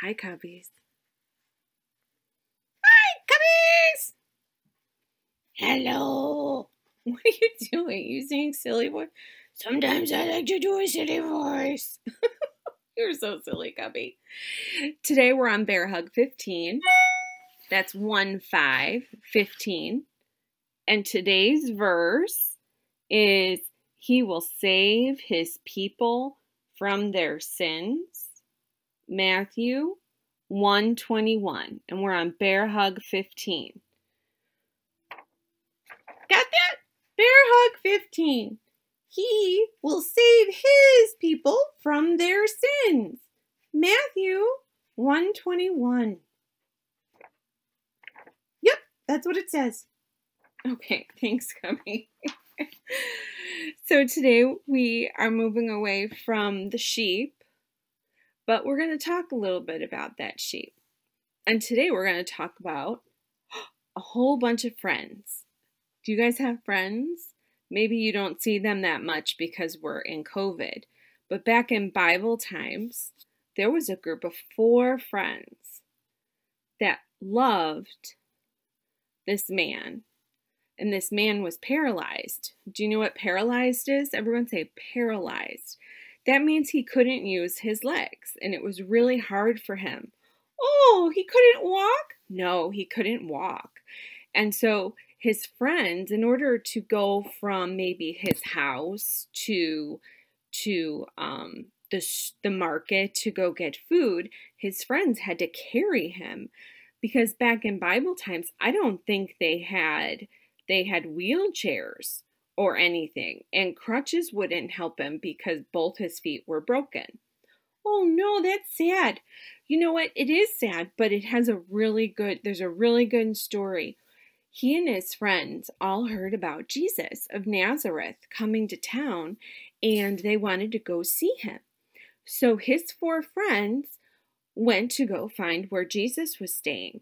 Hi, Cubbies. Hi, Cubbies! Hello. What are you doing? You saying silly voice? Sometimes I like to do a silly voice. You're so silly, Cubby. Today we're on Bear Hug 15. That's 1-5-15. And today's verse is, He will save His people from their sins. Matthew 1:21. And we're on Bear Hug 15. Got that? Bear Hug 15. He will save His people from their sins. Matthew 1:21. Yep, that's what it says. Okay, thanks, Cubby. So today we are moving away from the sheep, but we're going to talk a little bit about that sheep. And today we're going to talk about a whole bunch of friends. Do you guys have friends? Maybe you don't see them that much because we're in COVID. But back in Bible times, there was a group of 4 friends that loved this man. And this man was paralyzed. Do you know what paralyzed is? Everyone say paralyzed. That means he couldn't use his legs, and it was really hard for him. Oh, he couldn't walk? No, he couldn't walk. And so his friends, in order to go from maybe his house to the market to go get food, his friends had to carry him, because back in Bible times, I don't think they had wheelchairs or anything, and crutches wouldn't help him because both his feet were broken. Oh no, that's sad. You know what? It is sad, but it has there's a really good story. He and his friends all heard about Jesus of Nazareth coming to town, and they wanted to go see him. So his 4 friends went to go find where Jesus was staying,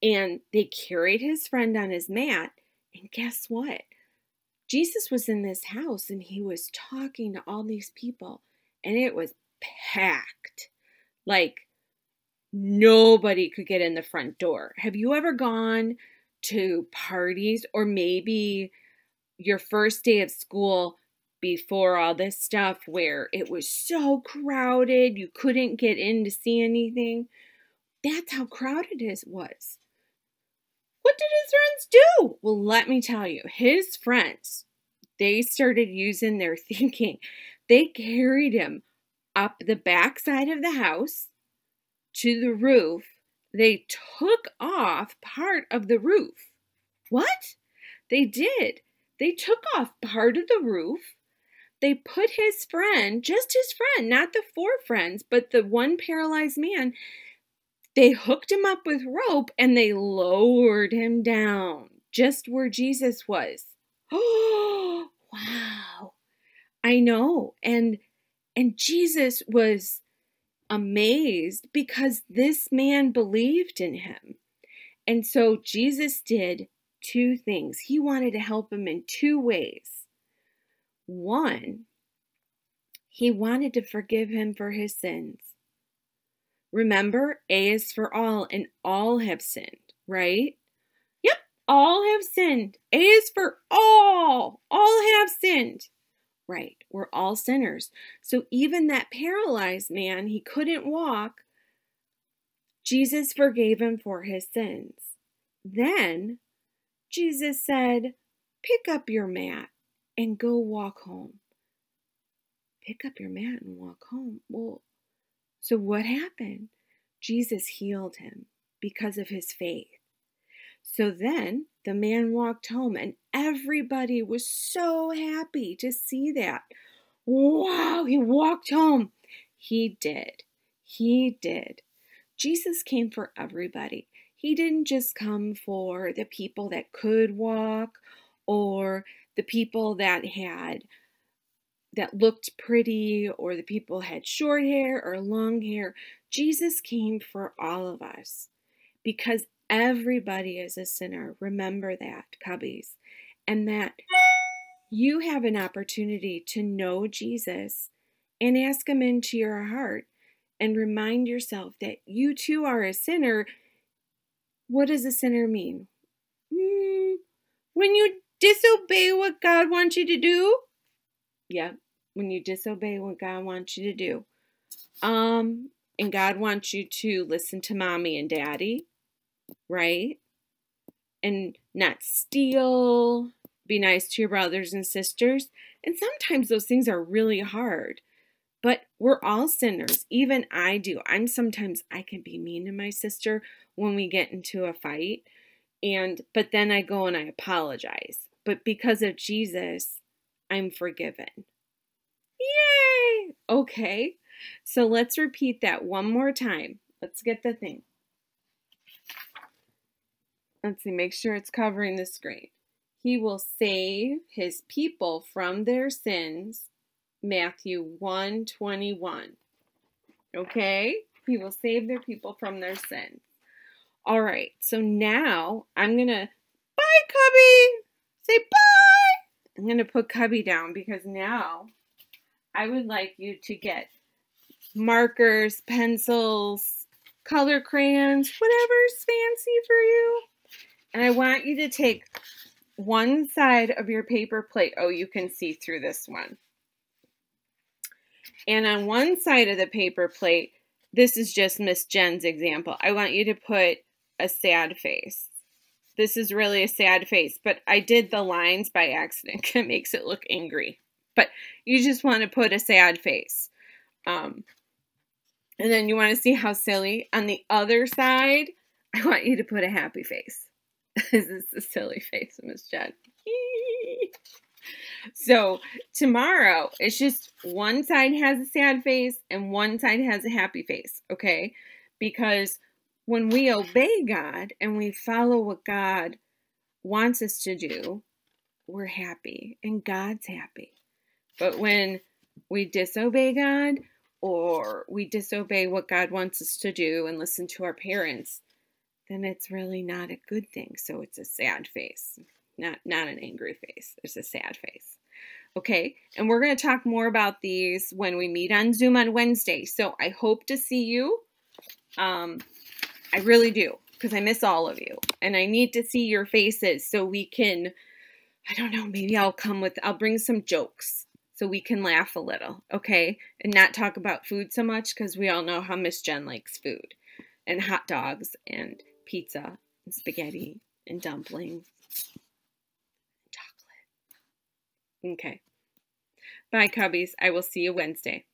and they carried his friend on his mat. And guess what? Jesus was in this house and he was talking to all these people, and it was packed. Like nobody could get in the front door. Have you ever gone to parties, or maybe your first day of school before all this stuff, where it was so crowded you couldn't get in to see anything? That's how crowded it was. What did his friends do? Well, let me tell you, his friends, they started using their thinking. They carried him up the back side of the house to the roof. They took off part of the roof. What? They did. They took off part of the roof. They put his friend, just his friend, not the 4 friends, but the one paralyzed man, they hooked him up with rope and they lowered him down just where Jesus was. Oh, wow. I know. And Jesus was amazed because this man believed in him. And so Jesus did 2 things. He wanted to help him in 2 ways. One, he wanted to forgive him for his sins. Remember, A is for all, and all have sinned, right? Yep, all have sinned. A is for all. All have sinned. Right, we're all sinners. So even that paralyzed man, he couldn't walk. Jesus forgave him for his sins. Then Jesus said, pick up your mat and go walk home. Pick up your mat and walk home. Well, so what happened? Jesus healed him because of his faith. So then the man walked home, and everybody was so happy to see that. Wow, he walked home. He did. He did. Jesus came for everybody. He didn't just come for the people that could walk, or the people that looked pretty, or the people had short hair or long hair. Jesus came for all of us because everybody is a sinner. Remember that, Cubbies. And that you have an opportunity to know Jesus and ask him into your heart and remind yourself that you too are a sinner. What does a sinner mean? When you disobey what God wants you to do. Yeah, when you disobey what God wants you to do. And God wants you to listen to mommy and daddy, right? And not steal, be nice to your brothers and sisters. And sometimes those things are really hard. But we're all sinners. Even I do. Sometimes I can be mean to my sister when we get into a fight. But then I go and I apologize. But because of Jesus, I'm forgiven. Yay! Okay. So let's repeat that one more time. Let's get the thing. Let's see, make sure it's covering the screen. He will save his people from their sins. Matthew 1:21. Okay? He will save their people from their sins. All right, so now I'm going to, bye, Cubby. Say bye. I'm going to put Cubby down because now I would like you to get markers, pencils, color crayons, whatever's fancy for you. And I want you to take one side of your paper plate. Oh, you can see through this one. And on one side of the paper plate, this is just Miss Jen's example. I want you to put a sad face. This is really a sad face, but I did the lines by accident. It makes it look angry. But you just want to put a sad face. And then you want to see how silly. On the other side, I want you to put a happy face. This is a silly face, Miss Jen. So tomorrow, it's just one side has a sad face and one side has a happy face, okay? Because when we obey God and we follow what God wants us to do, we're happy and God's happy. But when we disobey God or we disobey what God wants us to do and listen to our parents, then it's really not a good thing. So it's a sad face, not an angry face. It's a sad face. Okay, and we're going to talk more about these when we meet on Zoom on Wednesday. So I hope to see you. I really do, because I miss all of you. And I need to see your faces so we can, I don't know, maybe I'll bring some jokes so we can laugh a little, okay? And not talk about food so much, because we all know how Miss Jen likes food. And hot dogs and pizza and spaghetti and dumplings and chocolate. Okay. Bye, Cubbies. I will see you Wednesday.